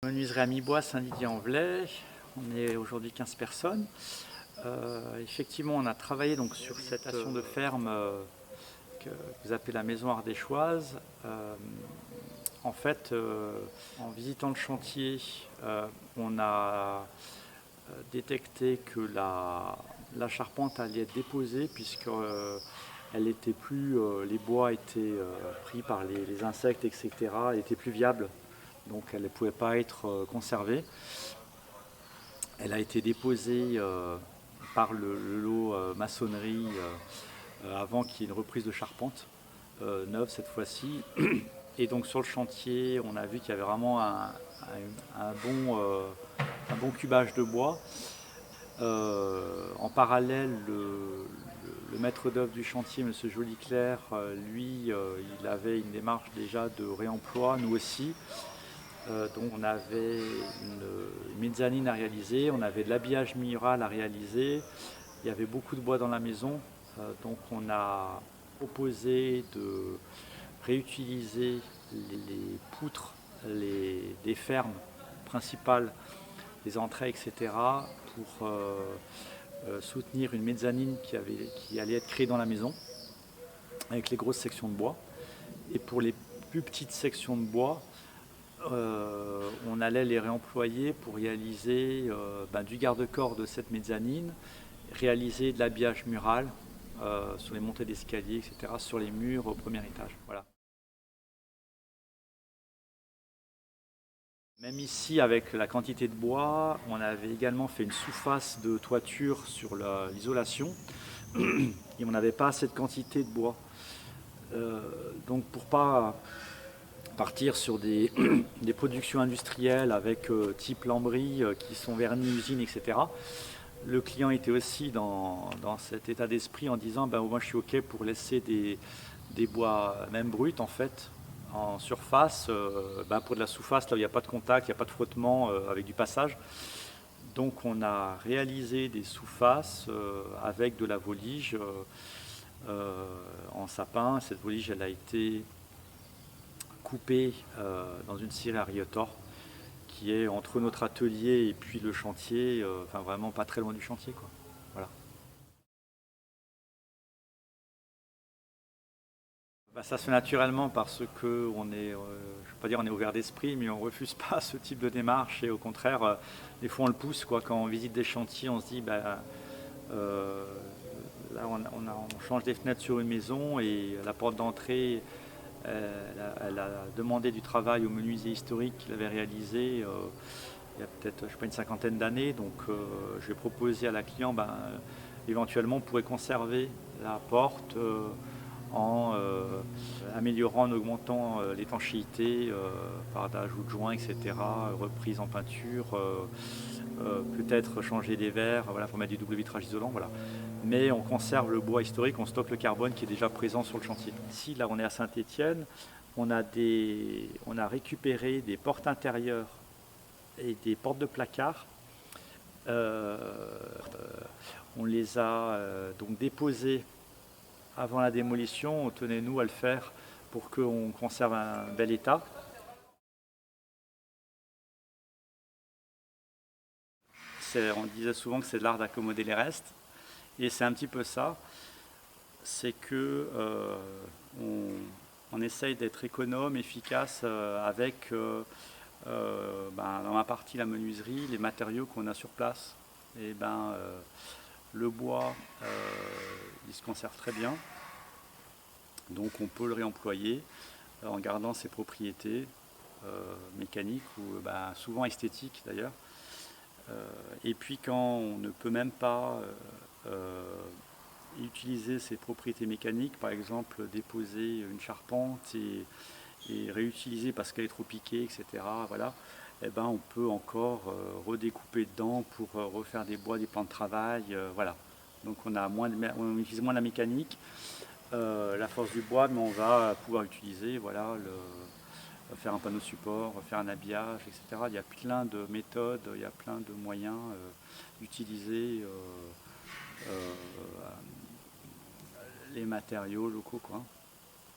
Menuiserie à Mi-Bois, Saint-Didier-en-Velay. On est aujourd'hui 15 personnes. Effectivement, on a travaillé donc sur cette station de ferme que vous appelez la maison ardéchoise. En fait, en visitant le chantier, on a détecté que la charpente allait être déposée puisque elle était plus, les bois étaient pris par les insectes, etc. Elle était plus viable, donc elle ne pouvait pas être conservée. Elle a été déposée par le lot maçonnerie avant qu'il y ait une reprise de charpente neuve cette fois-ci. Et donc sur le chantier, on a vu qu'il y avait vraiment un bon cubage de bois. En parallèle, le maître d'œuvre du chantier, M. Joliclair, lui, il avait une démarche déjà de réemploi, nous aussi. Donc on avait une mezzanine à réaliser, on avait de l'habillage mural à réaliser, il y avait beaucoup de bois dans la maison, donc on a proposé de réutiliser les poutres, les fermes principales, les entrées, etc. pour soutenir une mezzanine qui allait être créée dans la maison avec les grosses sections de bois. Et pour les plus petites sections de bois, on allait les réemployer pour réaliser du garde-corps de cette mezzanine, réaliser de l'habillage mural sur les montées d'escalier, etc., sur les murs au premier étage. Voilà. Même ici, avec la quantité de bois, on avait également fait une sous-face de toiture sur l'isolation et on n'avait pas assez de quantité de bois. Donc pour pas partir sur des productions industrielles avec type lambris qui sont vernis usine, etc. Le client était aussi dans cet état d'esprit en disant moi je suis ok pour laisser des bois même bruts en fait en surface pour de la sous-face là où il n'y a pas de contact, il n'y a pas de frottement avec du passage. Donc on a réalisé des sous-faces avec de la volige en sapin. Cette volige elle a été coupée dans une scierie à Riotor qui est entre notre atelier et puis le chantier, vraiment pas très loin du chantier, quoi. Voilà. Ça se fait naturellement parce que on est, je ne vais pas dire on est ouvert d'esprit, mais on ne refuse pas ce type de démarche et au contraire, des fois on le pousse, quoi. Quand on visite des chantiers, on se dit là on change des fenêtres sur une maison et la porte d'entrée, elle a demandé du travail au menuisier historique qu'il avait réalisé il y a peut-être une cinquantaine d'années. Donc je vais proposer à la cliente, éventuellement on pourrait conserver la porte en améliorant, en augmentant l'étanchéité par d'ajout de joints, etc., reprise en peinture, peut-être changer des verres, voilà, pour mettre du double vitrage isolant, voilà. Mais on conserve le bois historique, on stocke le carbone qui est déjà présent sur le chantier. Ici, là on est à Saint-Étienne, on a récupéré des portes intérieures et des portes de placard. On les a donc déposées avant la démolition. Tenez-nous à le faire pour qu'on conserve un bel état. On disait souvent que c'est de l'art d'accommoder les restes, et c'est un petit peu ça. C'est que on essaye d'être économe, efficace avec dans ma partie la menuiserie, les matériaux qu'on a sur place. Et le bois, il se conserve très bien, donc on peut le réemployer en gardant ses propriétés mécaniques ou souvent esthétiques d'ailleurs. Et puis quand on ne peut même pas utiliser ses propriétés mécaniques, par exemple déposer une charpente et réutiliser parce qu'elle est trop piquée, etc. Voilà. On peut encore redécouper dedans pour refaire des bois, des plans de travail, voilà. Donc on utilise moins la mécanique, la force du bois, mais on va pouvoir utiliser, voilà, faire un panneau support, faire un habillage, etc. Il y a plein de méthodes, il y a plein de moyens d'utiliser les matériaux locaux, quoi.